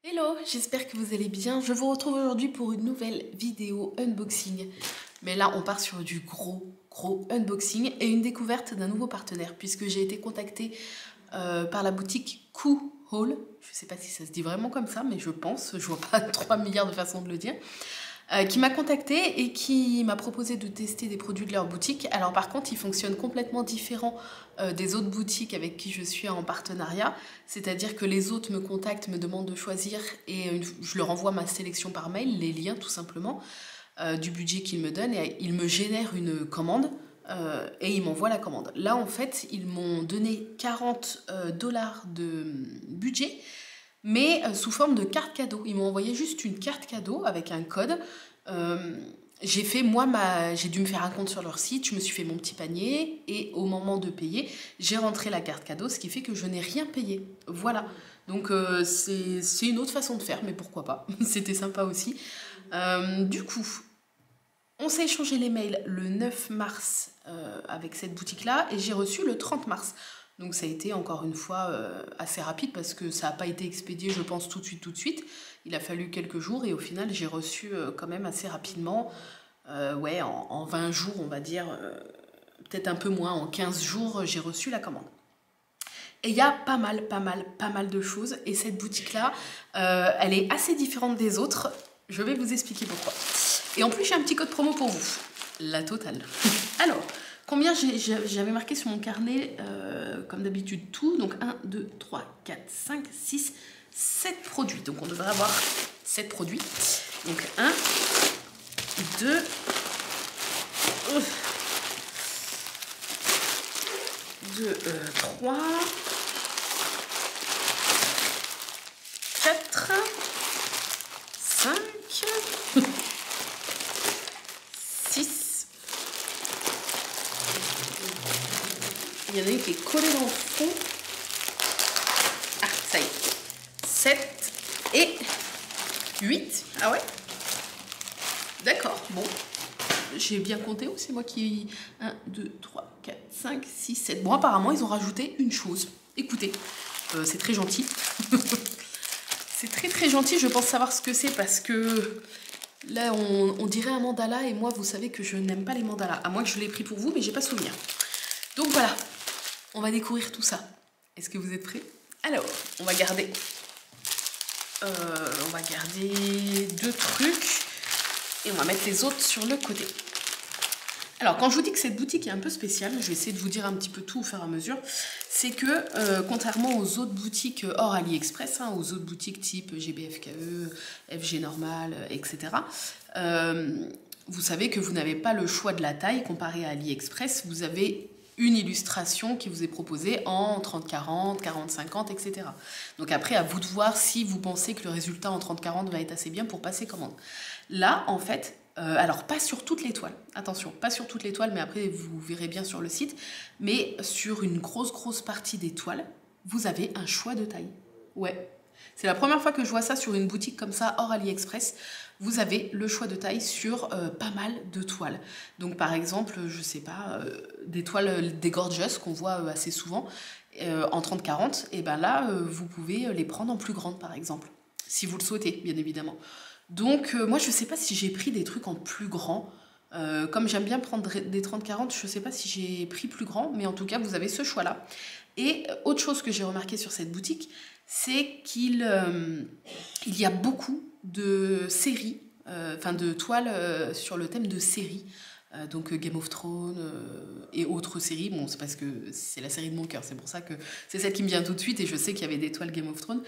Hello, j'espère que vous allez bien. Je vous retrouve aujourd'hui pour une nouvelle vidéo unboxing. Mais là, on part sur du gros unboxing et une découverte d'un nouveau partenaire puisque j'ai été contactée par la boutique Coo Haul. Je ne sais pas si ça se dit vraiment comme ça, mais je pense. Je vois pas 3 milliards de façons de le dire. Qui m'a contacté et qui m'a proposé de tester des produits de leur boutique. Alors par contre, ils fonctionnent complètement différents des autres boutiques avec qui je suis en partenariat. C'est-à-dire que les autres me contactent, me demandent de choisir et je leur envoie ma sélection par mail, les liens tout simplement, du budget qu'ils me donnent et ils me génèrent une commande. Et ils m'envoient la commande. Là, en fait, ils m'ont donné 40 dollars de budget, mais sous forme de carte cadeau. Ils m'ont envoyé juste une carte cadeau avec un code. J'ai fait, j'ai dû me faire un compte sur leur site, je me suis fait mon petit panier et au moment de payer, j'ai rentré la carte cadeau, ce qui fait que je n'ai rien payé. Voilà. Donc c'est une autre façon de faire, mais pourquoi pas. C'était sympa aussi. Du coup, on s'est échangé les mails le 9 mars avec cette boutique-là et j'ai reçu le 30 mars. Donc ça a été encore une fois assez rapide parce que ça n'a pas été expédié, je pense, tout de suite. Il a fallu quelques jours et au final, j'ai reçu quand même assez rapidement, ouais, en 20 jours, on va dire, peut-être un peu moins, en 15 jours, j'ai reçu la commande. Et il y a pas mal de choses. Et cette boutique-là, elle est assez différente des autres. Je vais vous expliquer pourquoi. Et en plus, j'ai un petit code promo pour vous. La totale. Alors, combien j'avais marqué sur mon carnet, comme d'habitude, tout. Donc 1, 2, 3, 4, 5, 6, 7 produits. Donc on devrait avoir 7 produits. Donc 1, 2, 3, 4, 5, 6. Il y en a une qui est collée dans le fond. Ah, ça y est. 7 et 8. Ah ouais? D'accord, bon. J'ai bien compté ou c'est moi qui... 1, 2, 3, 4, 5, 6, 7. Bon, apparemment, ils ont rajouté une chose. Écoutez, c'est très gentil. C'est très gentil, je pense savoir ce que c'est parce que là, on dirait un mandala et moi, vous savez que je n'aime pas les mandalas. À moins que je l'ai pris pour vous, mais j'ai pas souvenir. Donc voilà, on va découvrir tout ça. Est-ce que vous êtes prêts? Alors, on va garder 2 trucs et on va mettre les autres sur le côté. Alors, quand je vous dis que cette boutique est un peu spéciale, je vais essayer de vous dire un petit peu tout au fur et à mesure, c'est que, contrairement aux autres boutiques hors AliExpress, hein, aux autres boutiques type GBFKE, FG Normal, etc., vous savez que vous n'avez pas le choix de la taille comparé à AliExpress. Vous avez une illustration qui vous est proposée en 30-40, 40-50, etc. Donc après, à vous de voir si vous pensez que le résultat en 30-40 va être assez bien pour passer commande. Là, en fait, alors pas sur toutes les toiles, attention, pas sur toutes les toiles, mais après vous verrez bien sur le site, mais sur une grosse partie des toiles, vous avez un choix de taille. Ouais, c'est la première fois que je vois ça sur une boutique comme ça, hors AliExpress. Vous avez le choix de taille sur pas mal de toiles. Donc par exemple, je sais pas, des toiles, des gorgeous qu'on voit assez souvent, en 30-40, et ben là, vous pouvez les prendre en plus grande par exemple, si vous le souhaitez, bien évidemment. Donc moi je sais pas si j'ai pris des trucs en plus grand. Comme j'aime bien prendre des 30-40, je sais pas si j'ai pris plus grand, mais en tout cas vous avez ce choix là. Et autre chose que j'ai remarqué sur cette boutique, c'est qu'il y a beaucoup de séries, enfin de toiles sur le thème de séries. Donc Game of Thrones et autres séries. Bon, c'est parce que c'est la série de mon cœur, c'est pour ça que c'est celle qui me vient tout de suite et je sais qu'il y avait des toiles Game of Thrones.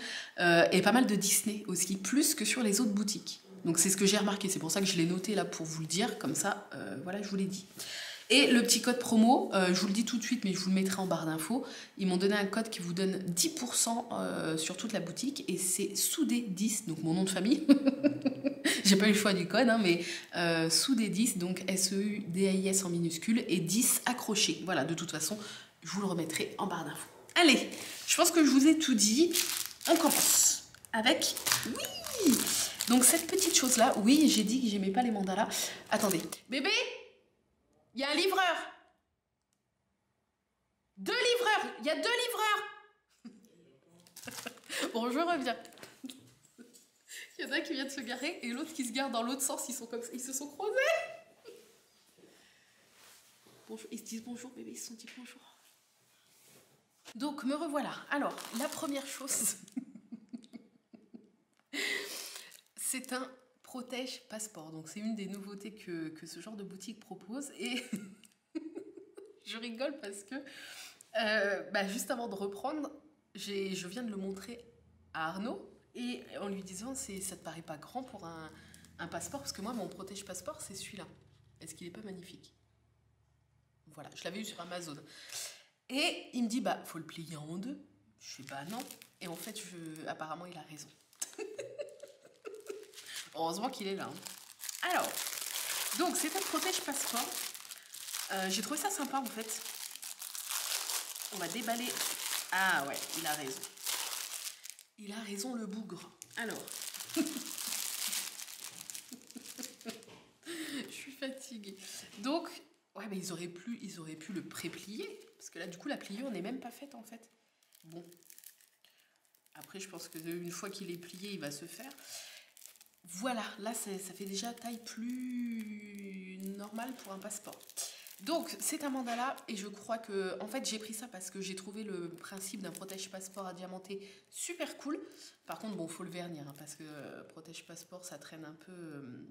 Et pas mal de Disney aussi, plus que sur les autres boutiques. Donc c'est ce que j'ai remarqué, c'est pour ça que je l'ai noté là pour vous le dire, comme ça, voilà, je vous l'ai dit. Et le petit code promo, je vous le dis tout de suite, mais je vous le mettrai en barre d'infos. Ils m'ont donné un code qui vous donne 10% sur toute la boutique et c'est Soudé10, donc mon nom de famille. J'ai pas eu le choix du code, hein, mais Soudé10, donc SEUDAIS en minuscule et 10 accroché. Voilà, de toute façon, je vous le remettrai en barre d'infos. Allez, je pense que je vous ai tout dit. On commence avec... Oui! Donc cette petite chose-là, oui, j'ai dit que j'aimais pas les mandalas. Attendez. Bébé, il y a un livreur. 2 livreurs. Il y a 2 livreurs. Bon, je reviens. un qui vient de se garer et l'autre qui se gare dans l'autre sens. Ils sont comme ça, ils se sont croisés. Bonjour, ils se disent bonjour, bébé, ils se sont dit bonjour. Donc, me revoilà. Alors, la première chose, c'est un protège passeport. Donc, c'est une des nouveautés que ce genre de boutique propose. Et je rigole parce que, juste avant de reprendre, je viens de le montrer à Arnaud. Et en lui disant, ça te paraît pas grand pour un passeport? Parce que moi, mon protège passeport, c'est celui-là. Est-ce qu'il est pas magnifique? Voilà, je l'avais eu sur Amazon. Et il me dit, faut le plier en deux. Je dis, non. Et en fait, apparemment, il a raison. Heureusement qu'il est là. Hein. Alors, donc, c'est un protège passeport. J'ai trouvé ça sympa, en fait. On va déballer. Ah ouais, il a raison. Il a raison, le bougre. Alors. Je suis fatiguée. Donc, ouais, mais ils auraient pu le pré-plier. Parce que là, du coup, la pliure n'est même pas faite, en fait. Bon. Après, je pense qu'une fois qu'il est plié, il va se faire. Voilà, là, ça fait déjà taille plus normale pour un passeport. Donc, c'est un mandala et je crois que... En fait, j'ai pris ça parce que j'ai trouvé le principe d'un protège-passeport à diamanter super cool. Par contre, bon, faut le vernir, hein, parce que protège-passeport, ça traîne un peu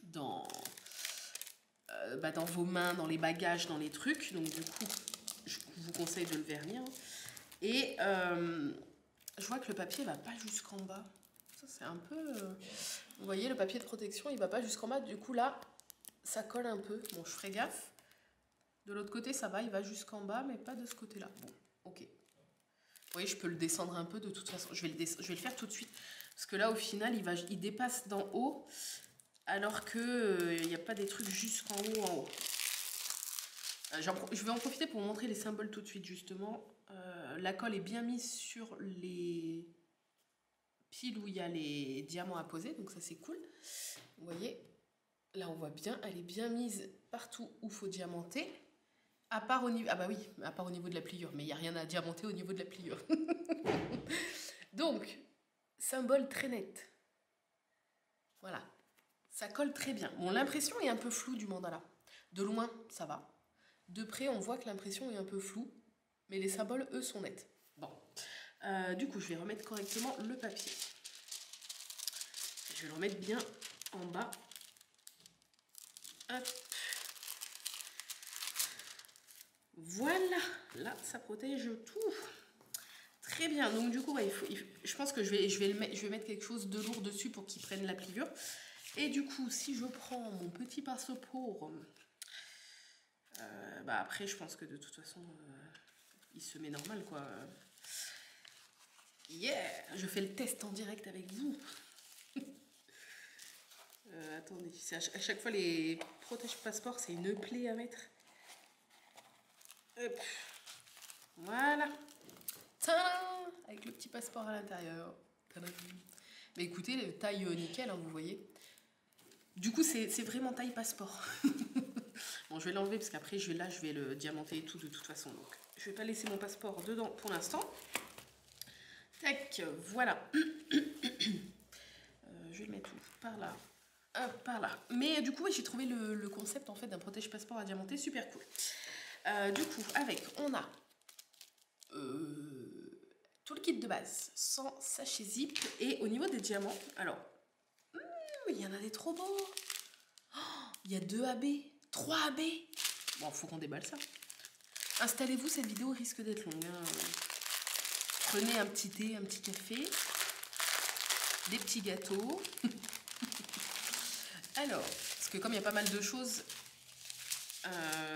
dans vos mains, dans les bagages, dans les trucs. Donc, du coup, je vous conseille de le vernir. Et je vois que le papier va pas jusqu'en bas. Ça, c'est un peu... Vous voyez, le papier de protection, il va pas jusqu'en bas. Du coup, là... ça colle un peu. Bon, je ferai gaffe. De l'autre côté, ça va, il va jusqu'en bas, mais pas de ce côté-là. Bon, ok. Vous voyez, je peux le descendre un peu de toute façon. Je vais le faire tout de suite. Parce que là, au final, il dépasse d'en haut, alors que il n'y a pas des trucs jusqu'en haut, en haut. Je vais en profiter pour vous montrer les symboles tout de suite, justement. La colle est bien mise sur les piles où il y a les diamants à poser, donc ça, c'est cool. Vous voyez ? Là, on voit bien, elle est bien mise partout où il faut diamanter. À part au niveau... Ah bah oui, à part au niveau de la pliure. Mais il n'y a rien à diamanter au niveau de la pliure. Donc, symbole très net. Voilà. Ça colle très bien. Bon, l'impression est un peu floue du mandala. De loin, ça va. De près, on voit que l'impression est un peu floue. Mais les symboles, eux, sont nets. Bon. Du coup, je vais remettre correctement le papier. Je vais le remettre bien en bas. Hop. Voilà, là ça protège tout. Très bien, donc du coup ouais, je pense que je vais mettre quelque chose de lourd dessus pour qu'il prenne la pliure. Et du coup, si je prends mon petit pinceau après je pense que de toute façon il se met normal quoi. Yeah, je fais le test en direct avec vous. Attendez, à chaque fois les protège passeports, c'est une plaie à mettre. Hop. Voilà. Tadam, avec le petit passeport à l'intérieur. Mais écoutez, taille nickel, hein, vous voyez. Du coup, c'est vraiment taille passeport. Bon, je vais l'enlever parce qu'après, je vais le diamanter et tout de toute façon. Donc, je vais pas laisser mon passeport dedans pour l'instant. Tac, voilà. Je vais le mettre où? Par là. Hop, par là. Mais du coup, j'ai trouvé le concept en fait d'un protège passeport à diamanter super cool. Du coup, on a tout le kit de base, sans sachet zip. Et au niveau des diamants, alors, il y en a des trop beaux. Oh, il y a 2 AB, 3 AB. Bon, faut qu'on déballe ça. Installez-vous, cette vidéo risque d'être longue. Hein. Prenez un petit thé, un petit café, des petits gâteaux. Alors, parce que comme il y a pas mal de choses,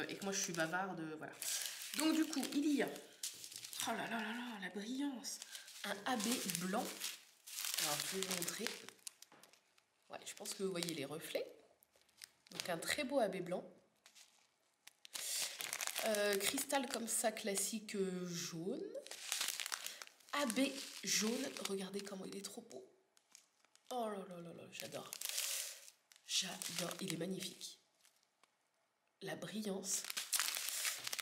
et que moi je suis bavarde, voilà. Donc du coup, il y a, oh là là là là, la brillance, un AB blanc. Alors je vais vous montrer. Ouais, je pense que vous voyez les reflets. Donc un très beau AB blanc. Cristal comme ça, classique jaune. AB jaune, regardez comment il est trop beau. Oh là là là là, j'adore. J'adore, il est magnifique. La brillance.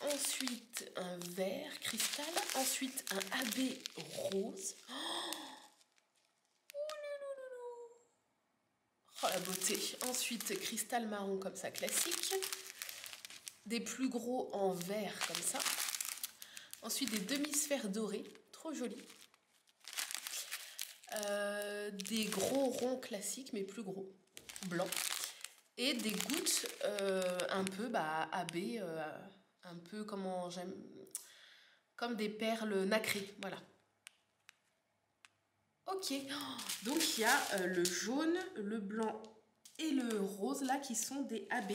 Ensuite, un vert cristal. Ensuite, un AB rose. Oh, Oh la beauté. Ensuite, cristal marron comme ça, classique. Des plus gros en vert comme ça. Ensuite, des demi-sphères dorées, trop jolies. Des gros ronds classiques, mais plus gros, blancs. Et des gouttes un peu AB, un peu comment j'aime, comme des perles nacrées, voilà. Ok, donc il y a le jaune, le blanc et le rose là qui sont des AB.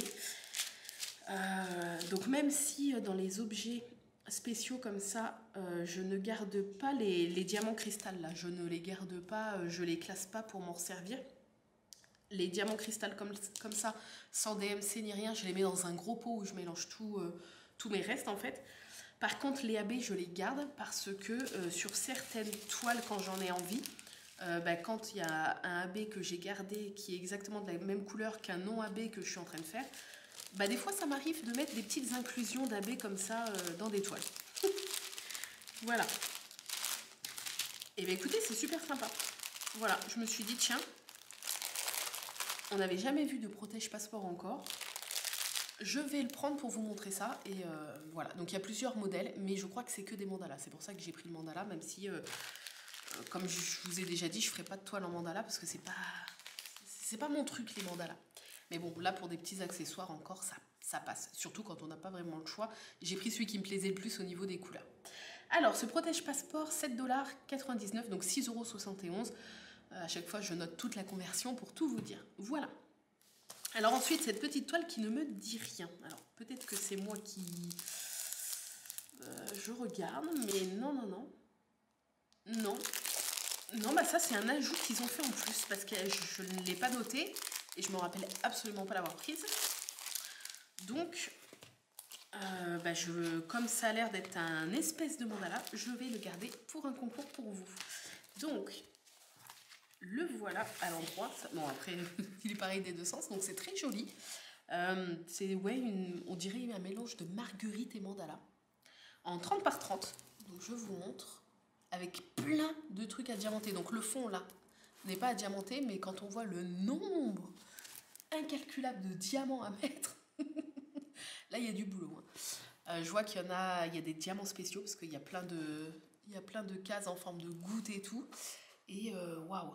Donc même si dans les objets spéciaux comme ça, je ne garde pas les diamants cristal là, je ne les garde pas, je les classe pas pour m'en servir. Les diamants cristal comme ça, sans DMC ni rien, je les mets dans un gros pot où je mélange tous mes restes en fait. Par contre, les AB, je les garde parce que sur certaines toiles, quand j'en ai envie, quand il y a un AB que j'ai gardé qui est exactement de la même couleur qu'un non AB que je suis en train de faire, des fois ça m'arrive de mettre des petites inclusions d'AB comme ça dans des toiles. Voilà. Et bien écoutez, c'est super sympa. Voilà, je me suis dit, tiens, on n'avait jamais vu de protège passeport encore. Je vais le prendre pour vous montrer ça. Et voilà, donc il y a plusieurs modèles, mais je crois que c'est que des mandalas. C'est pour ça que j'ai pris le mandala, même si, comme je vous ai déjà dit, je ne ferai pas de toile en mandala parce que c'est pas mon truc, les mandalas. Mais bon, là, pour des petits accessoires encore, ça passe. Surtout quand on n'a pas vraiment le choix. J'ai pris celui qui me plaisait le plus au niveau des couleurs. Alors, ce protège passeport, 7,99 $, donc 6,71 €. À chaque fois, je note toute la conversion pour tout vous dire. Voilà. Alors ensuite, cette petite toile qui ne me dit rien. Alors, peut-être que c'est moi qui... je regarde, mais non. Non. Non, ça, c'est un ajout qu'ils ont fait en plus, parce que je ne l'ai pas noté, et je ne me rappelle absolument pas l'avoir prise. Donc, comme ça a l'air d'être un espèce de mandala, je vais le garder pour un concours pour vous. Donc, le voilà à l'endroit. Bon, après, il est pareil des deux sens, donc c'est très joli. C'est, on dirait un mélange de marguerite et mandala. En 30 par 30, donc je vous montre, avec plein de trucs à diamanter. Donc le fond, là, n'est pas à diamanter, mais quand on voit le nombre incalculable de diamants à mettre, là, il y a du boulot. Hein. Je vois qu'il y a des diamants spéciaux, parce qu'il y a plein de cases en forme de gouttes et tout. Et waouh!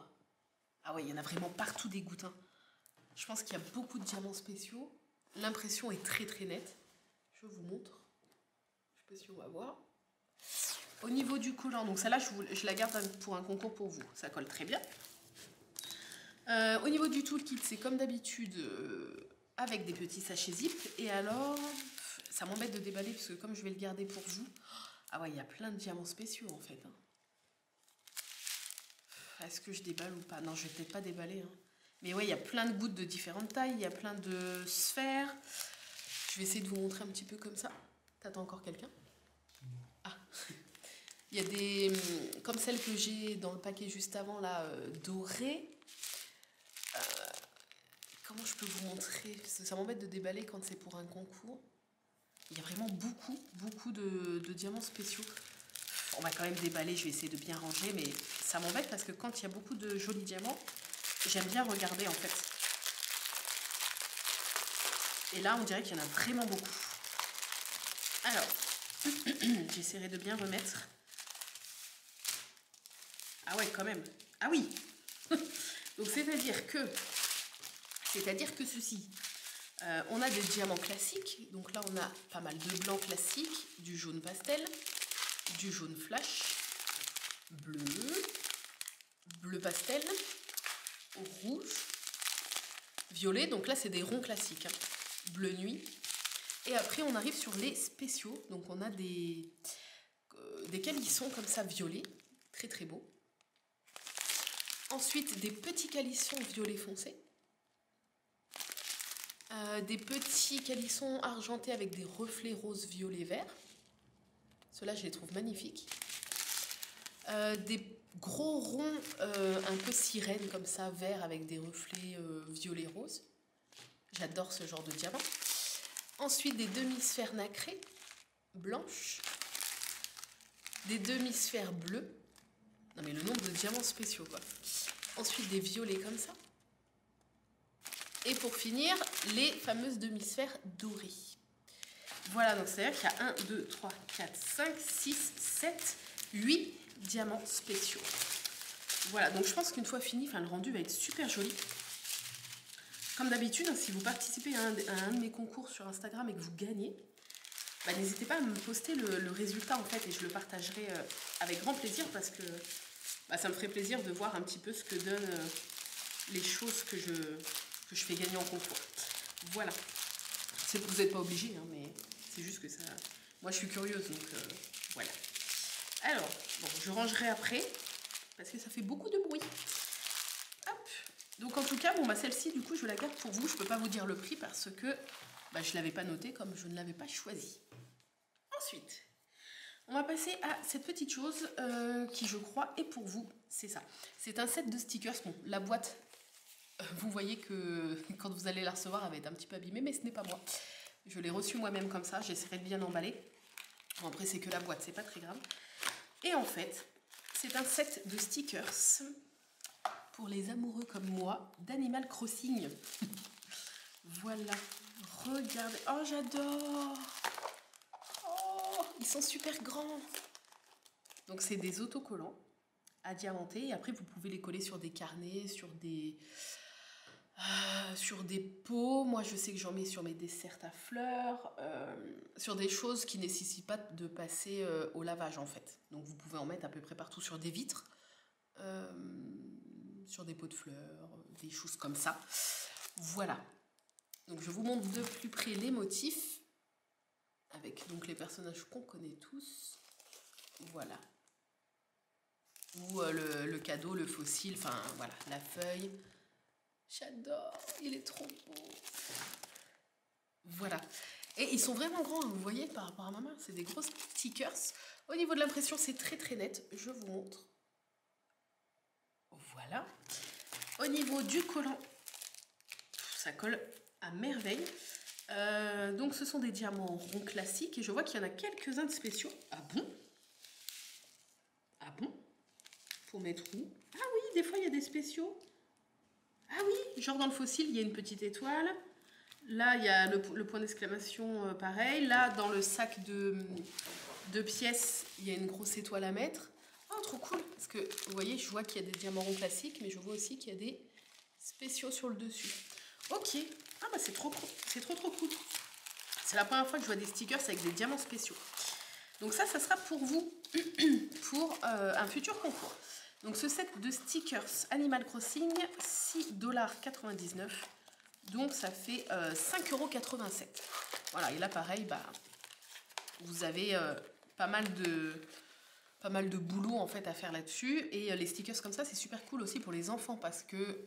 Ah ouais, il y en a vraiment partout des gouttes. Hein. Je pense qu'il y a beaucoup de diamants spéciaux. L'impression est très très nette. Je vous montre. Je ne sais pas si on va voir. Au niveau du collant, donc celle-là, je la garde pour un concours pour vous. Ça colle très bien. Au niveau du toolkit, c'est comme d'habitude avec des petits sachets zip. Et alors, ça m'embête de déballer parce que comme je vais le garder pour vous... Ah ouais, il y a plein de diamants spéciaux en fait. Hein. Est-ce que je déballe ou pas? Non, je vais peut-être pas déballer. Hein. Mais ouais, il y a plein de gouttes de différentes tailles. Il y a plein de sphères. Je vais essayer de vous montrer un petit peu comme ça. T'attends encore quelqu'un? Ah. Il y a des... Comme celle que j'ai dans le paquet juste avant, là, dorée. Comment je peux vous montrer? Ça m'embête de déballer quand c'est pour un concours. Il y a vraiment beaucoup de diamants spéciaux. On va quand même déballer, je vais essayer de bien ranger, mais ça m'embête parce que quand il y a beaucoup de jolis diamants, j'aime bien regarder en fait. Et là, on dirait qu'il y en a vraiment beaucoup. Alors, j'essaierai de bien remettre. Ah ouais, quand même. Ah oui. Donc, c'est-à-dire que ceci, on a des diamants classiques. Donc là, on a pas mal de blanc classique, du jaune pastel, du jaune flash, bleu pastel, rouge, violet. Donc là, c'est des ronds classiques, hein, bleu nuit. Et après, on arrive sur les spéciaux. Donc on a des calissons comme ça violets, très très beaux. Ensuite, des petits calissons violet foncé. Des petits calissons argentés avec des reflets rose, violet, vert. Ceux-là, je les trouve magnifiques. Des gros ronds un peu sirène comme ça, vert avec des reflets violet, rose. J'adore ce genre de diamant. Ensuite, des demi-sphères nacrées, blanches. Des demi-sphères bleues. Non mais le nombre de diamants spéciaux, quoi. Ensuite, des violets comme ça. Et pour finir, les fameuses demi-sphères dorées. Voilà, donc c'est-à-dire qu'il y a 1, 2, 3, 4, 5, 6, 7, 8 diamants spéciaux. Voilà, donc je pense qu'une fois fini, le rendu va être super joli. Comme d'habitude, si vous participez à un de mes concours sur Instagram et que vous gagnez, n'hésitez pas à me poster le résultat en fait et je le partagerai avec grand plaisir parce que ça me ferait plaisir de voir un petit peu ce que donnent les choses que je fais gagner en concours. Voilà. Vous n'êtes pas obligé, hein, mais c'est juste que ça... Moi, je suis curieuse, donc voilà. Alors, bon, je rangerai après, parce que ça fait beaucoup de bruit. Hop. Donc, en tout cas, bon, celle-ci, du coup, je la garde pour vous. Je ne peux pas vous dire le prix parce que je ne l'avais pas noté comme je ne l'avais pas choisi. Ensuite, on va passer à cette petite chose qui, je crois, est pour vous. C'est ça. C'est un set de stickers. Bon, la boîte... Vous voyez que quand vous allez la recevoir, elle va être un petit peu abîmée, mais ce n'est pas moi. Je l'ai reçue moi-même comme ça, j'essaierai de bien emballer. Bon, après, c'est que la boîte, c'est pas très grave. Et en fait, c'est un set de stickers pour les amoureux comme moi d'Animal Crossing. Voilà, regardez. Oh, j'adore. Oh, ils sont super grands. Donc, c'est des autocollants à diamanter. Et après, vous pouvez les coller sur des carnets, sur des pots. Moi, je sais que j'en mets sur mes desserts à fleurs, sur des choses qui ne nécessitent pas de passer au lavage, en fait. Donc, vous pouvez en mettre à peu près partout sur des vitres, sur des pots de fleurs, des choses comme ça. Voilà. Donc, je vous montre de plus près les motifs, avec donc les personnages qu'on connaît tous. Voilà. Ou le cadeau, le fossile, enfin, voilà, la feuille. J'adore, il est trop beau. Voilà. Et ils sont vraiment grands, vous voyez, par rapport à ma main. C'est des gros stickers. Au niveau de l'impression, c'est très très net. Je vous montre. Voilà. Au niveau du collant, ça colle à merveille. Donc ce sont des diamants ronds classiques. Et je vois qu'il y en a quelques-uns de spéciaux. Ah bon? Ah bon? Pour mettre où? Ah oui, des fois il y a des spéciaux. Ah oui, genre dans le fossile, il y a une petite étoile. Là, il y a le point d'exclamation, pareil. Là, dans le sac de pièces, il y a une grosse étoile à mettre. Oh, trop cool. Parce que, vous voyez, je vois qu'il y a des diamants ronds classiques, mais je vois aussi qu'il y a des spéciaux sur le dessus. Ok. Ah bah c'est trop cool. C'est trop cool. C'est la première fois que je vois des stickers avec des diamants spéciaux. Donc ça sera pour vous, pour un futur concours. Donc ce set de stickers Animal Crossing, 6,99 $. Donc ça fait 5,87 €. Voilà, et là pareil, vous avez pas mal de boulot en fait à faire là-dessus. Et les stickers comme ça, c'est super cool aussi pour les enfants parce que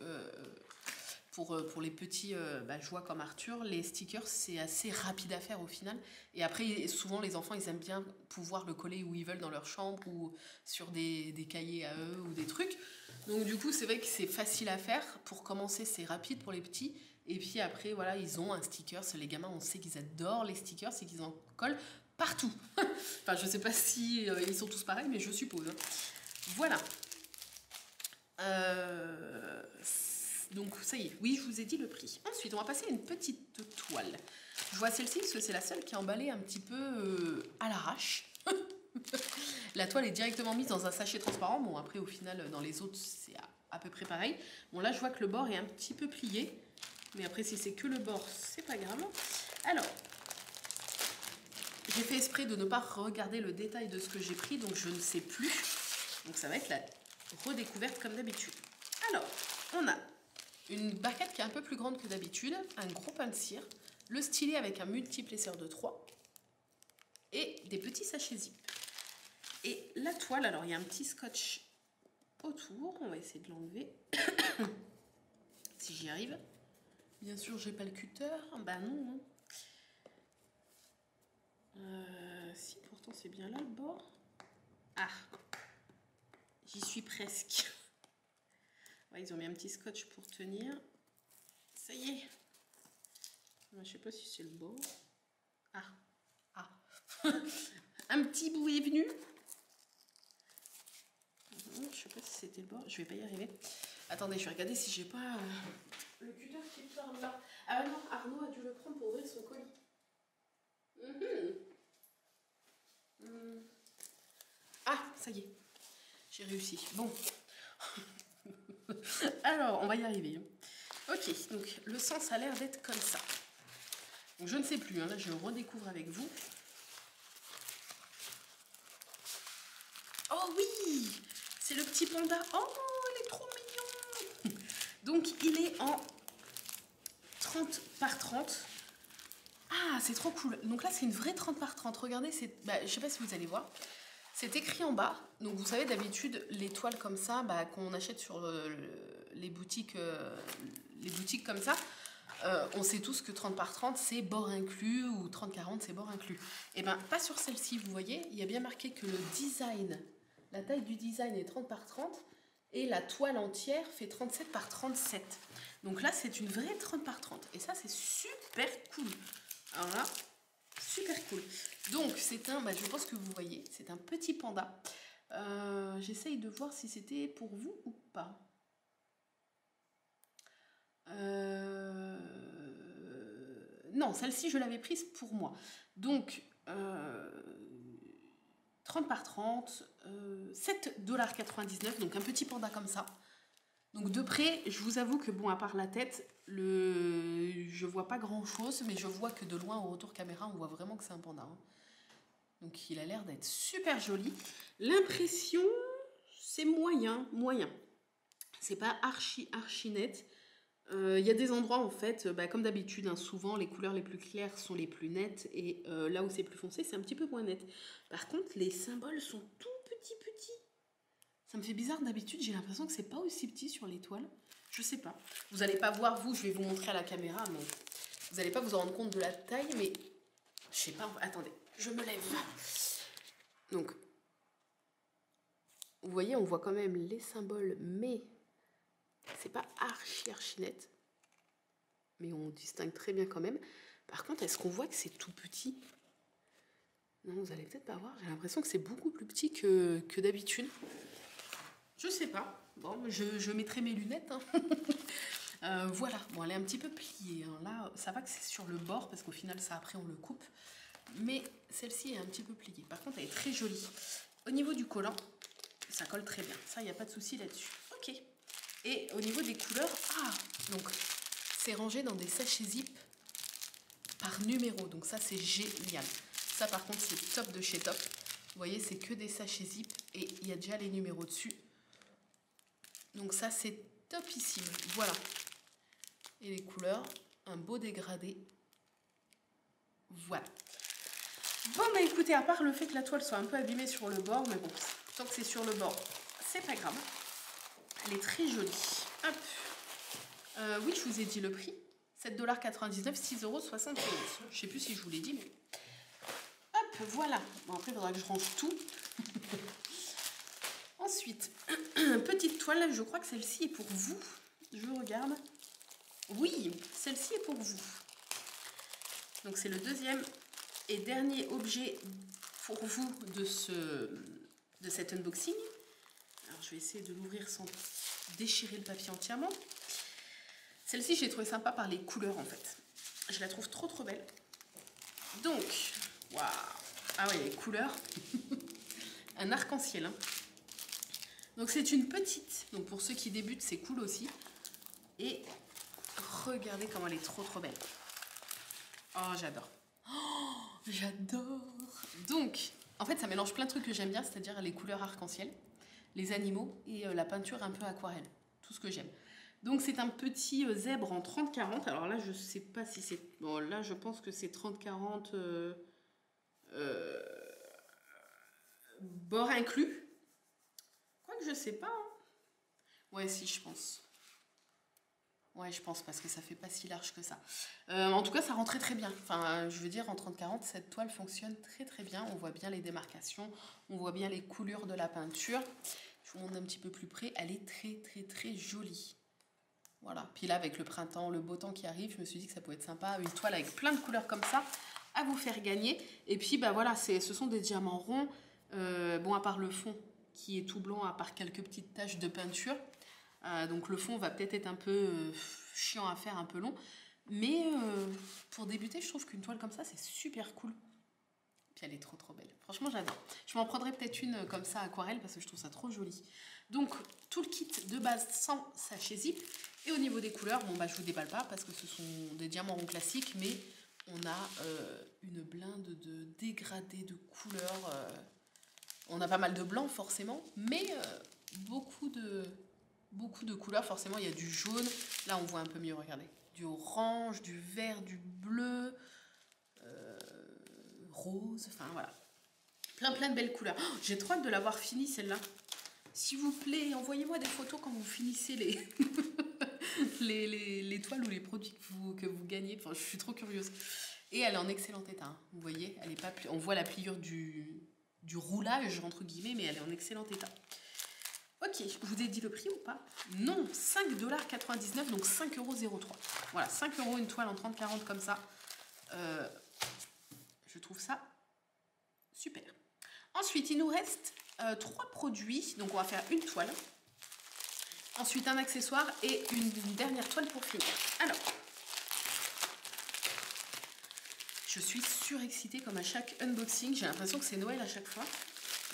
pour les petits, je vois comme Arthur, les stickers c'est assez rapide à faire au final. Et après, souvent les enfants ils aiment bien pouvoir le coller où ils veulent dans leur chambre ou sur des cahiers à eux ou des trucs. Donc du coup, c'est vrai que c'est facile à faire. Pour commencer, c'est rapide pour les petits. Et puis après, voilà, ils ont un sticker. Les gamins, on sait qu'ils adorent les stickers et qu'ils en collent partout. Enfin, je sais pas si ils sont tous pareils, mais je suppose. Voilà. Donc ça y est, oui, je vous ai dit le prix. Ensuite, on va passer à une petite toile. Je vois celle-ci parce que c'est la seule qui est emballée un petit peu à l'arrache. La toile est directement mise dans un sachet transparent. Bon, après, au final, dans les autres, c'est à peu près pareil. Bon, là, je vois que le bord est un petit peu plié. Mais après, si c'est que le bord, c'est pas grave. Alors, j'ai fait exprès de ne pas regarder le détail de ce que j'ai pris, donc je ne sais plus. Donc ça va être la redécouverte comme d'habitude. Alors, on a une barquette qui est un peu plus grande que d'habitude, un gros pain de cire, le stylet avec un multiple épaisseur de 3 et des petits sachets zip. Et la toile, alors il y a un petit scotch autour, on va essayer de l'enlever, si j'y arrive. Bien sûr, j'ai pas le cutter, bah non. Si, pourtant c'est bien là le bord. Ah, j'y suis presque. Ouais, ils ont mis un petit scotch pour tenir. Ça y est. Je sais pas si c'est le bord. Ah. Un petit bout est venu. Je sais pas si c'était le bord. Je vais pas y arriver. Attendez, je vais regarder si j'ai pas Le cutter qui tourne là. Ah non, Arnaud a dû le prendre pour ouvrir son colis. Ah, ça y est. J'ai réussi. Bon. Alors, on va y arriver. Ok, donc le sens a l'air d'être comme ça. Donc je ne sais plus, hein, là je redécouvre avec vous. Oh oui, c'est le petit panda. Oh, il est trop mignon. Donc il est en 30 par 30. Ah, c'est trop cool. Donc là c'est une vraie 30 par 30. Regardez, je ne sais pas si vous allez voir. C'est écrit en bas. Donc vous savez d'habitude les toiles comme ça qu'on achète sur les boutiques comme ça. On sait tous que 30 par 30 c'est bord inclus ou 30-40 c'est bord inclus. Et bien pas sur celle-ci, vous voyez, il y a bien marqué que le design, la taille du design est 30 par 30 et la toile entière fait 37 par 37. Donc là c'est une vraie 30 par 30 et ça c'est super cool. Alors là, super cool. Donc c'est un, je pense que vous voyez, c'est un petit panda. J'essaye de voir si c'était pour vous ou pas. Non, celle-ci je l'avais prise pour moi. Donc 30 par 30, 7,99 $, donc un petit panda comme ça. Donc de près, je vous avoue que bon, à part la tête, je vois pas grand chose, mais je vois que de loin au retour caméra, on voit vraiment que c'est un panda. Hein. Donc il a l'air d'être super joli. L'impression, c'est moyen. C'est pas archi net. Il y a des endroits en fait, comme d'habitude, hein, souvent les couleurs les plus claires sont les plus nettes et là où c'est plus foncé, c'est un petit peu moins net. Par contre, les symboles sont tout petits. Ça me fait bizarre, d'habitude, j'ai l'impression que c'est pas aussi petit sur les toiles. Je sais pas. Vous n'allez pas voir, vous, je vais vous montrer à la caméra, mais vous n'allez pas vous en rendre compte de la taille, mais je sais pas. Attendez, je me lève. Donc, vous voyez, on voit quand même les symboles, mais c'est pas archi net. Mais on distingue très bien quand même. Par contre, est-ce qu'on voit que c'est tout petit? Non, vous allez peut-être pas voir. J'ai l'impression que c'est beaucoup plus petit que d'habitude. Je sais pas. Bon, je mettrai mes lunettes. Hein. Voilà. Bon, elle est un petit peu pliée. Hein. Là, ça va que c'est sur le bord, parce qu'au final, ça après, on le coupe. Mais celle-ci est un petit peu pliée. Par contre, elle est très jolie. Au niveau du collant, ça colle très bien. Ça, il n'y a pas de souci là-dessus. Ok. Et au niveau des couleurs, donc, c'est rangé dans des sachets zip par numéro. Donc ça, c'est génial. Ça, par contre, c'est top de chez Top. Vous voyez, c'est que des sachets zip et il y a déjà les numéros dessus. Donc ça, c'est topissime. Voilà. Et les couleurs, un beau dégradé. Voilà. Bon, écoutez, à part le fait que la toile soit un peu abîmée sur le bord, mais bon, tant que c'est sur le bord, c'est pas grave. Elle est très jolie. Hop. Oui, je vous ai dit le prix. 7,99 $, 6,71 €. Je sais plus si je vous l'ai dit, mais... Hop, voilà. Bon, après, il faudra que je range tout. Ensuite, petite toile, je crois que celle-ci est pour vous. Je regarde. Oui, celle-ci est pour vous. Donc, c'est le deuxième et dernier objet pour vous de cet unboxing. Alors, je vais essayer de l'ouvrir sans déchirer le papier entièrement. Celle-ci, j'ai trouvé sympa par les couleurs, en fait. Je la trouve trop belle. Donc, waouh! Ah ouais, les couleurs. Un arc-en-ciel. Hein. Donc, c'est une petite. Donc, pour ceux qui débutent, c'est cool aussi. Et regardez comment elle est trop belle. Oh, j'adore. Oh, j'adore. Donc, en fait, ça mélange plein de trucs que j'aime bien, c'est-à-dire les couleurs arc-en-ciel, les animaux et la peinture un peu aquarelle. Tout ce que j'aime. Donc, c'est un petit zèbre en 30-40. Alors là, je sais pas si c'est... Bon, là, je pense que c'est 30-40 bord inclus. Quoique, je sais pas. Hein. Ouais, si, je pense. Ouais, je pense, parce que ça fait pas si large que ça. En tout cas, ça rentrait très bien. Enfin, je veux dire, en 30-40, cette toile fonctionne très bien. On voit bien les démarcations, on voit bien les couleurs de la peinture. Je vous montre un petit peu plus près. Elle est très jolie. Voilà. Puis là, avec le printemps, le beau temps qui arrive, je me suis dit que ça pouvait être sympa. Une toile avec plein de couleurs comme ça à vous faire gagner. Et puis, voilà, ce sont des diamants ronds. Bon, à part le fond qui est tout blanc, à part quelques petites taches de peinture. Donc le fond va peut-être être un peu chiant à faire, un peu long. Mais pour débuter, je trouve qu'une toile comme ça, c'est super cool. Puis elle est trop belle. Franchement, j'adore. Je m'en prendrai peut-être une comme ça, aquarelle, parce que je trouve ça trop joli. Donc, tout le kit de base sans sachet zip. Et au niveau des couleurs, bon bah je vous déballe pas, parce que ce sont des diamants ronds classiques, mais on a une blinde de dégradés de couleurs. On a pas mal de blanc, forcément, mais beaucoup de couleurs. Forcément, il y a du jaune. Là, on voit un peu mieux, regardez. Du orange, du vert, du bleu... rose, enfin voilà. Plein de belles couleurs. Oh, j'ai trop hâte de l'avoir fini celle-là. S'il vous plaît, envoyez-moi des photos quand vous finissez les, les toiles ou les produits que vous gagnez. Enfin, je suis trop curieuse. Et elle est en excellent état. Hein. Vous voyez, elle est pas on voit la pliure du roulage, entre guillemets, mais elle est en excellent état. Ok, je vous ai dit le prix ou pas? Non, 5,99 $, donc 5,03 €. Voilà, 5 € une toile en 30-40 comme ça. Je trouve ça super. Ensuite, il nous reste 3 produits. Donc, on va faire une toile. Ensuite, un accessoire et une dernière toile pour finir. Alors, je suis surexcitée comme à chaque unboxing. J'ai l'impression que c'est Noël à chaque fois.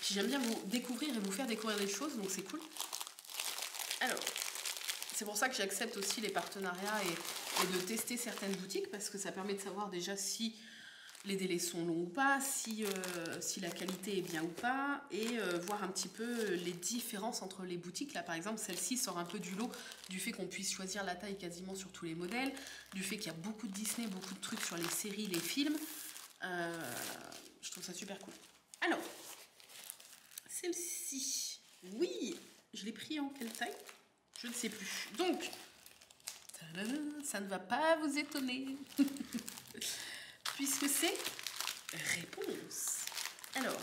Puis j'aime bien vous découvrir et vous faire découvrir des choses, donc c'est cool. Alors, c'est pour ça que j'accepte aussi les partenariats et de tester certaines boutiques, parce que ça permet de savoir déjà si les délais sont longs ou pas, si la qualité est bien ou pas, et voir un petit peu les différences entre les boutiques. Là, par exemple, celle-ci sort un peu du lot du fait qu'on puisse choisir la taille quasiment sur tous les modèles, du fait qu'il y a beaucoup de Disney, beaucoup de trucs sur les séries, les films. Je trouve ça super cool. Alors, celle-ci, oui, je l'ai pris en quelle taille? Je ne sais plus. Donc, ça ne va pas vous étonner. Puisque c'est réponse. Alors,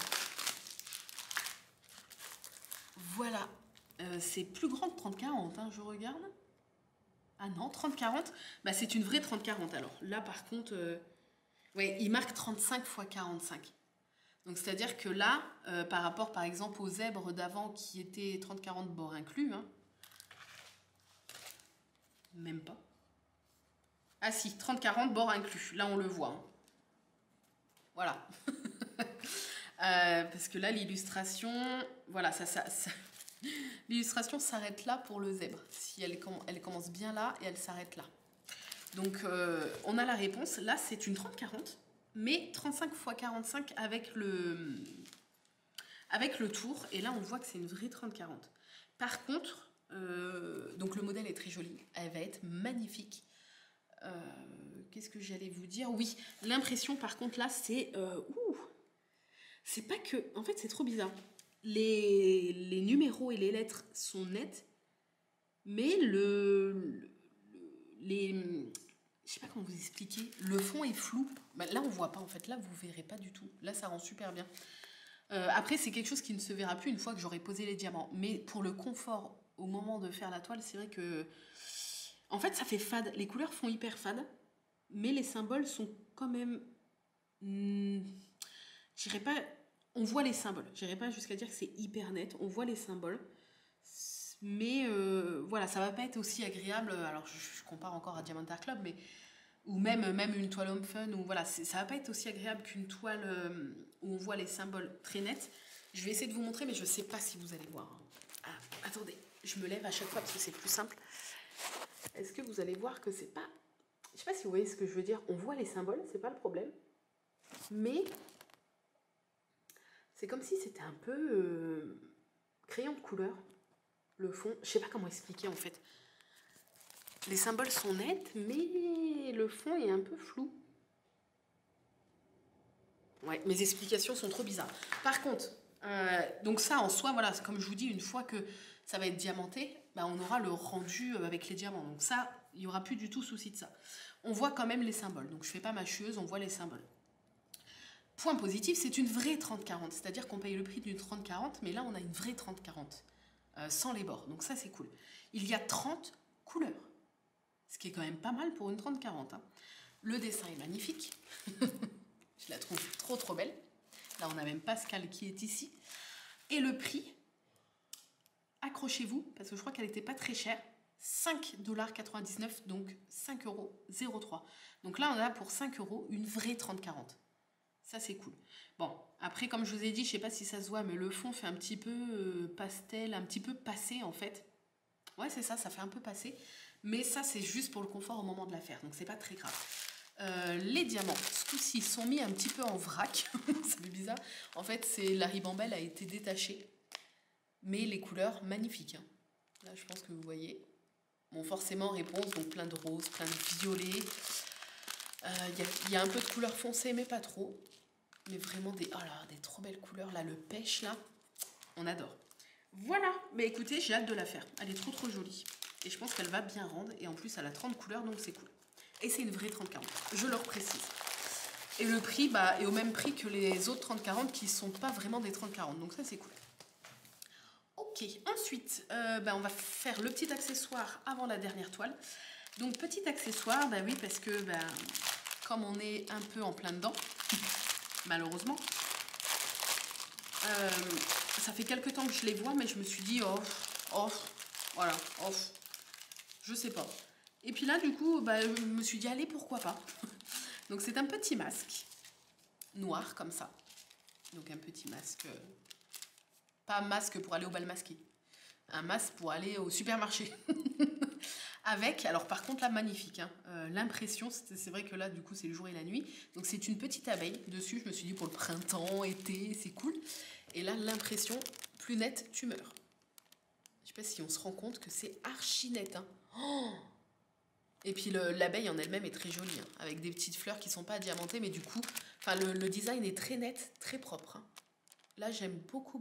voilà. C'est plus grand que 30-40, hein, je regarde. Ah non, 30-40. Bah, c'est une vraie 30-40 alors. Là, par contre, ouais, il marque 35 x 45. Donc, c'est-à-dire que là, par rapport, par exemple, aux zèbres d'avant qui étaient 30-40 bord inclus, hein, même pas. Ah si, 30-40 bord inclus. Là, on le voit. Hein. Voilà. Parce que là, l'illustration, voilà, l'illustration s'arrête là pour le zèbre. Si elle commence bien là et elle s'arrête là. Donc, on a la réponse. Là, c'est une 30-40, mais 35 x 45 avec le tour. Et là, on voit que c'est une vraie 30-40. Par contre, donc le modèle est très joli. Elle va être magnifique. Qu'est-ce que j'allais vous dire? Oui, l'impression par contre là c'est c'est pas que, en fait c'est trop bizarre, les numéros et les lettres sont nets, mais les, je sais pas comment vous expliquer, le fond est flou. Bah, là on voit pas en fait, là vous verrez pas du tout, là ça rend super bien. Après c'est quelque chose qui ne se verra plus une fois que j'aurai posé les diamants, mais pour le confort au moment de faire la toile, c'est vrai que en fait, ça fait fade. Les couleurs font hyper fade, mais les symboles sont quand même... j'irais pas... On voit les symboles. J'irais pas jusqu'à dire que c'est hyper net. On voit les symboles. Mais voilà, ça va pas être aussi agréable. Alors, je compare encore à Diamanta Club, mais... Ou même une toile Home Fun. Ou voilà, ça va pas être aussi agréable qu'une toile où on voit les symboles très nets. Je vais essayer de vous montrer, mais je sais pas si vous allez voir. Ah, attendez, je me lève à chaque fois parce que c'est plus simple. Est-ce que vous allez voir que c'est pas... Je sais pas si vous voyez ce que je veux dire. On voit les symboles, c'est pas le problème. Mais c'est comme si c'était un peu crayon de couleur, le fond. Je sais pas comment expliquer en fait. Les symboles sont nets, mais le fond est un peu flou. Ouais, mes explications sont trop bizarres. Par contre, donc ça en soi, voilà, comme je vous dis, une fois que ça va être diamanté, bah on aura le rendu avec les diamants. Donc ça, il n'y aura plus du tout souci de ça. On voit quand même les symboles. Donc je fais pas mâcheuse, on voit les symboles. Point positif, c'est une vraie 30-40. C'est-à-dire qu'on paye le prix d'une 30-40, mais là on a une vraie 30-40. Sans les bords. Donc ça c'est cool. Il y a 30 couleurs. Ce qui est quand même pas mal pour une 30-40. Hein. Le dessin est magnifique. Je la trouve trop belle. Là, on a même Pascal qui est ici. Et le prix, accrochez-vous, parce que je crois qu'elle n'était pas très chère. 5,99 $, donc 5,03 €. Donc là, on a pour 5 € une vraie 30-40. Ça, c'est cool. Bon, après, comme je vous ai dit, je sais pas si ça se voit, mais le fond fait un petit peu pastel, un petit peu passé, en fait. Ouais, c'est ça, ça fait un peu passé. Mais ça, c'est juste pour le confort au moment de la faire, donc c'est pas très grave. Les diamants, ce coup-ci, sont mis un petit peu en vrac. Ça fait bizarre. En fait, la ribambelle a été détachée. Mais les couleurs, magnifiques. Hein. Là, je pense que vous voyez. Bon, forcément, réponse, donc plein de roses, plein de violets. Il y a un peu de couleur foncée, mais pas trop. Mais vraiment des trop belles couleurs. Là, le pêche, là, on adore. Voilà. Mais écoutez, j'ai hâte de la faire. Elle est trop jolie. Et je pense qu'elle va bien rendre. Et en plus, elle a 30 couleurs, donc c'est cool. Et c'est une vraie 30-40. Je leur précise. Et le prix est au même prix que les autres 30-40 qui ne sont pas vraiment des 30-40. Donc ça, c'est cool. Ok, ensuite, on va faire le petit accessoire avant la dernière toile. Donc, petit accessoire, oui, parce que comme on est un peu en plein dedans, malheureusement, ça fait quelques temps que je les vois, mais je me suis dit, voilà, je sais pas. Et puis là, du coup, je me suis dit, allez, pourquoi pas. Donc, c'est un petit masque noir, comme ça. Donc, un petit masque... Pas un masque pour aller au bal masqué. Un masque pour aller au supermarché. Avec, alors par contre là, magnifique. Hein, l'impression, c'est vrai que là, du coup, c'est le jour et la nuit. Donc c'est une petite abeille dessus. Je me suis dit pour le printemps, été, c'est cool. Et là, l'impression, plus nette, tu meurs. Je sais pas si on se rend compte que c'est archi net. Hein. Oh, et puis l'abeille en elle-même est très jolie. Hein, avec des petites fleurs qui sont pas diamantées. Mais du coup, le design est très net, très propre. Hein. Là, j'aime beaucoup.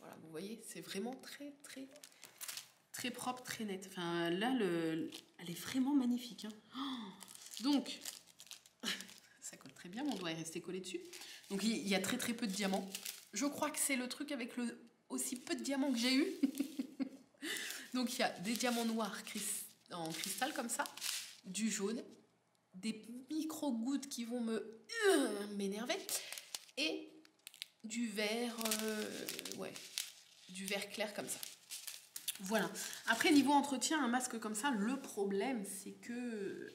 Voilà, vous voyez, c'est vraiment très propre, très net. Enfin, là, elle est vraiment magnifique. Hein. Oh, donc, ça colle très bien, mon doigt est resté collé dessus. Donc, il y a très peu de diamants. Je crois que c'est le truc avec aussi peu de diamants que j'ai eu. Donc, il y a des diamants noirs en cristal comme ça, du jaune, des micro-gouttes qui vont m'énerver, et du vert, du vert clair comme ça. Voilà. Après, niveau entretien, un masque comme ça, le problème, c'est que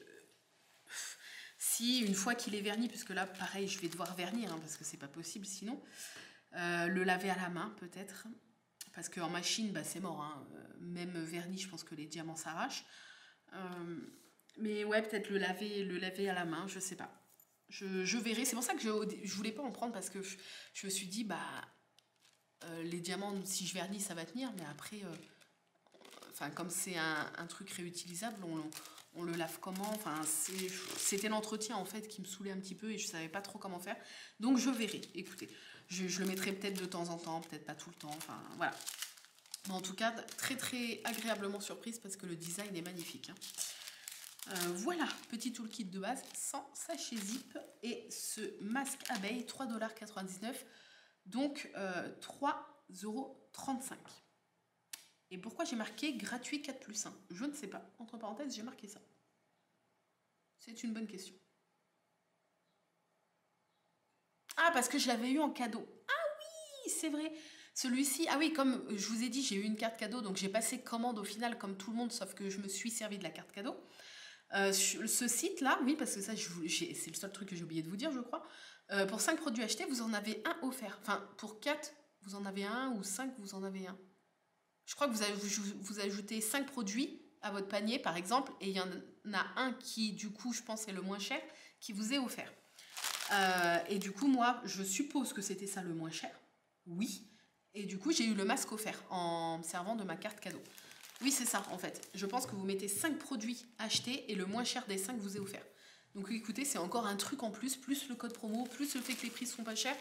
si une fois qu'il est verni, parce que là, pareil, je vais devoir vernir, hein, parce que c'est pas possible sinon, le laver à la main, peut-être, parce qu'en machine, c'est mort. Hein. Même verni, je pense que les diamants s'arrachent. Mais ouais, peut-être le laver à la main, je sais pas. Je verrai. C'est pour ça que je voulais pas en prendre, parce que je me suis dit, les diamants, si je vernis, ça va tenir, mais après... comme c'est un truc réutilisable, on le lave comment. Enfin, c'était l'entretien en fait qui me saoulait un petit peu et je savais pas trop comment faire. Donc je verrai. Écoutez, je le mettrai peut-être de temps en temps, peut-être pas tout le temps. Enfin voilà. Mais en tout cas, très agréablement surprise parce que le design est magnifique. Hein. Voilà, petit toolkit de base sans sachet zip et ce masque abeille 3,99 $. Donc 3,35 €. Et pourquoi j'ai marqué gratuit 4+1 ? Je ne sais pas. Entre parenthèses, j'ai marqué ça. C'est une bonne question. Ah, parce que je l'avais eu en cadeau. Ah oui, c'est vrai. Celui-ci, ah oui, comme je vous ai dit, j'ai eu une carte cadeau, donc j'ai passé commande au final comme tout le monde, sauf que je me suis servi de la carte cadeau. Ce site-là, oui, parce que ça, c'est le seul truc que j'ai oublié de vous dire, je crois. Pour 5 produits achetés, vous en avez un offert. Enfin, pour 4, vous en avez un, ou 5, vous en avez un. Je crois que vous ajoutez 5 produits à votre panier, par exemple, et il y en a un qui, du coup, je pense, est le moins cher, qui vous est offert. Et du coup, moi, je suppose que c'était ça le moins cher. Oui. Et du coup, j'ai eu le masque offert en me servant de ma carte cadeau. Oui, c'est ça, en fait. Je pense que vous mettez 5 produits achetés et le moins cher des 5 vous est offert. Donc, écoutez, c'est encore un truc en plus le code promo, plus le fait que les prix sont pas chers.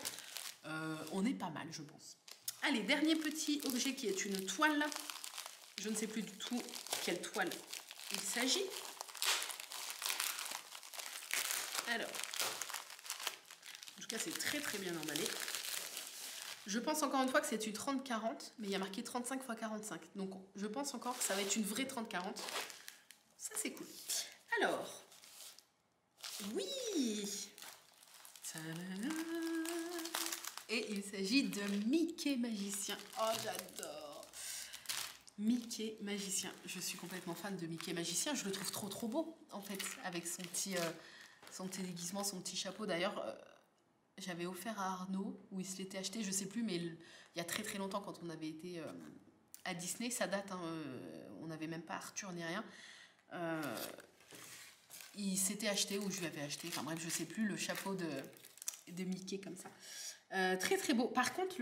On est pas mal, je pense. Allez, dernier petit objet qui est une toile. Je ne sais plus du tout quelle toile il s'agit. Alors, en tout cas, c'est très bien emballé. Je pense encore une fois que c'est une 30-40, mais il y a marqué 35 x 45. Donc, je pense encore que ça va être une vraie 30-40. Ça, c'est cool. Alors, oui. Ta-da-da. Et il s'agit de Mickey Magicien. Oh, j'adore. Mickey Magicien. Je suis complètement fan de Mickey Magicien. Je le trouve trop beau, en fait, avec son petit déguisement, son petit chapeau. D'ailleurs, j'avais offert à Arnaud, où il se l'était acheté, je sais plus, mais il y a très longtemps, quand on avait été à Disney. Ça date, hein, on n'avait même pas Arthur ni rien. Il s'était acheté, ou je lui avais acheté, enfin bref, je sais plus, le chapeau de Mickey comme ça. Très beau. Par contre,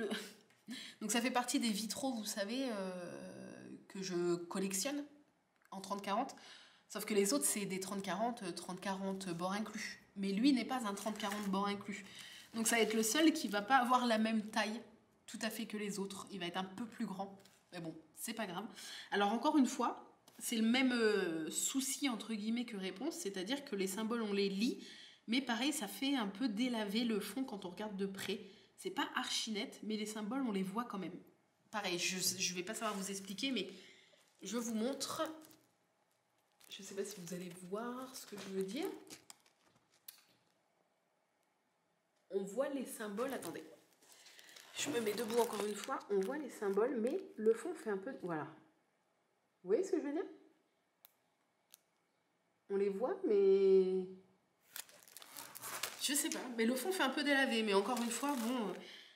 donc ça fait partie des vitraux, vous savez, que je collectionne en 30-40. Sauf que les autres, c'est des 30-40, 30-40 bord inclus. Mais lui n'est pas un 30-40 bord inclus. Donc ça va être le seul qui va pas avoir la même taille tout à fait que les autres. Il va être un peu plus grand. Mais bon, c'est pas grave. Alors encore une fois, c'est le même souci entre guillemets que réponse. C'est-à-dire que les symboles, on les lit. Mais pareil, ça fait un peu délaver le fond quand on regarde de près. C'est pas archi net, mais les symboles, on les voit quand même. Pareil, je vais pas savoir vous expliquer, mais je vous montre. Je sais pas si vous allez voir ce que je veux dire. On voit les symboles, attendez. Je me mets debout encore une fois. On voit les symboles, mais le fond fait un peu... Voilà. Vous voyez ce que je veux dire? On les voit, mais... Je sais pas, mais le fond fait un peu délavé. Mais encore une fois, bon,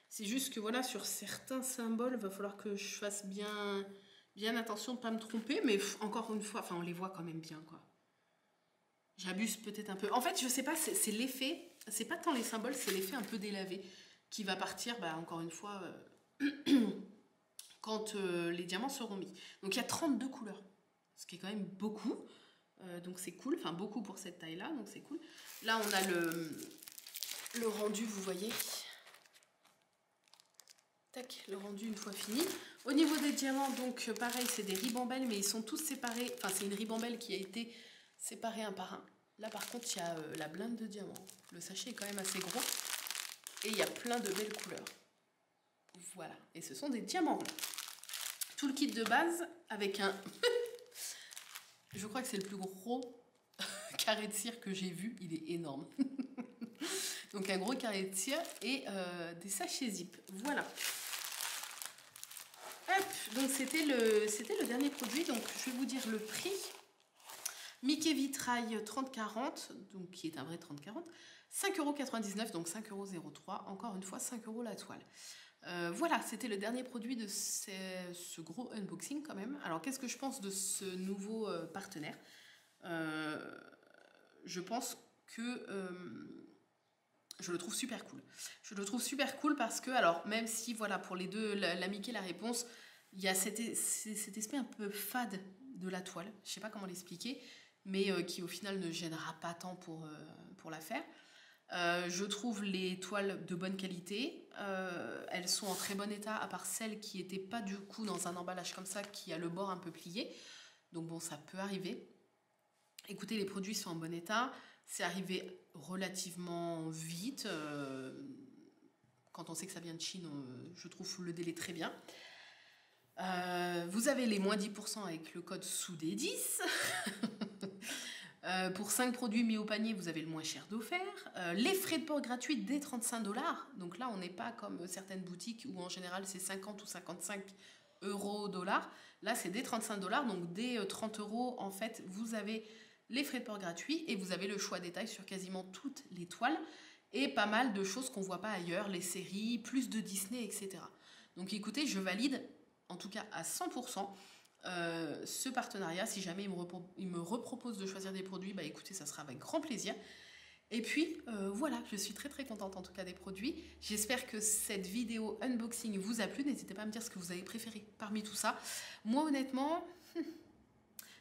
c'est juste que voilà, sur certains symboles, il va falloir que je fasse bien attention de ne pas me tromper. Mais encore une fois, enfin, on les voit quand même bien, quoi. J'abuse peut-être un peu. En fait, je sais pas, c'est l'effet, c'est pas tant les symboles, c'est l'effet un peu délavé qui va partir, bah, encore une fois, quand les diamants seront mis. Donc il y a 32 couleurs, ce qui est quand même beaucoup. Donc c'est cool, enfin beaucoup pour cette taille-là, donc c'est cool. Là, on a le rendu, vous voyez. Tac, le rendu une fois fini. Au niveau des diamants, donc pareil, c'est des ribambelles, mais ils sont tous séparés. Enfin, c'est une ribambelle qui a été séparée un par un. Là, par contre, il y a la blinde de diamants. Le sachet est quand même assez gros. Et il y a plein de belles couleurs. Voilà. Et ce sont des diamants ronds. Tout le kit de base avec un... Je crois que c'est le plus gros carré de cire que j'ai vu. Il est énorme. Donc un gros carré de cire et des sachets zip. Voilà. Hop, donc c'était le dernier produit. Donc je vais vous dire le prix. Mickey Vitrail 30-40, donc qui est un vrai 30-40. 5,99 €, donc 5,03 €. Encore une fois, 5 € la toile. Voilà, c'était le dernier produit de ce gros unboxing quand même. Alors, qu'est-ce que je pense de ce nouveau partenaire? Je pense que je le trouve super cool. Je le trouve super cool parce que, alors, même si, voilà, pour les deux, la Mickey, la réponse, il y a cet aspect un peu fade de la toile. Je sais pas comment l'expliquer, mais qui au final ne gênera pas tant pour la faire. Je trouve les toiles de bonne qualité. Elles sont en très bon état, à part celle qui n'était pas du coup dans un emballage comme ça, qui a le bord un peu plié. Donc bon, ça peut arriver. Écoutez, les produits sont en bon état. C'est arrivé relativement vite. Quand on sait que ça vient de Chine, je trouve le délai très bien. Vous avez les moins 10% avec le code SOUDÉ10. Pour 5 produits mis au panier, vous avez le moins cher d'offert. Les frais de port gratuits dès 35 $. Donc là, on n'est pas comme certaines boutiques où en général c'est 50 ou 55 €. Là, c'est dès 35 $. Donc dès 30 € en fait, vous avez les frais de port gratuits et vous avez le choix détail sur quasiment toutes les toiles et pas mal de choses qu'on ne voit pas ailleurs, les séries, plus de Disney, etc. Donc écoutez, je valide en tout cas à 100%. Ce partenariat, si jamais il me repropose de choisir des produits, bah écoutez, ça sera avec grand plaisir. Et puis voilà, je suis très contente en tout cas des produits. J'espère que cette vidéo unboxing vous a plu. N'hésitez pas à me dire ce que vous avez préféré parmi tout ça. Moi honnêtement,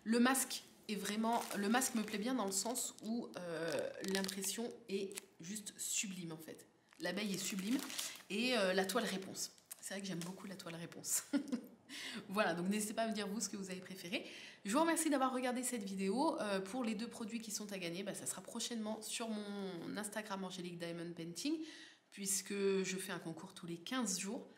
le masque me plaît bien dans le sens où l'impression est juste sublime en fait. L'abeille est sublime et la toile réponse. C'est vrai que j'aime beaucoup la toile réponse. Voilà, donc n'hésitez pas à me dire vous ce que vous avez préféré. Je vous remercie d'avoir regardé cette vidéo. Pour les 2 produits qui sont à gagner, bah, ça sera prochainement sur mon Instagram Angélique Diamond Painting, puisque je fais un concours tous les 15 jours.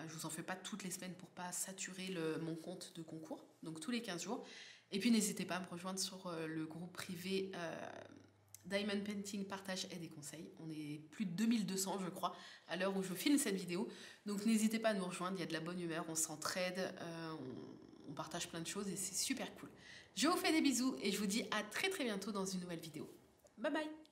Je vous en fais pas toutes les semaines pour pas saturer mon compte de concours, donc tous les 15 jours. Et puis n'hésitez pas à me rejoindre sur le groupe privé Diamond Painting partage et des conseils. On est plus de 2200 je crois à l'heure où je filme cette vidéo. Donc n'hésitez pas à nous rejoindre, il y a de la bonne humeur, on s'entraide, on partage plein de choses et c'est super cool. Je vous fais des bisous et je vous dis à très bientôt dans une nouvelle vidéo. Bye bye!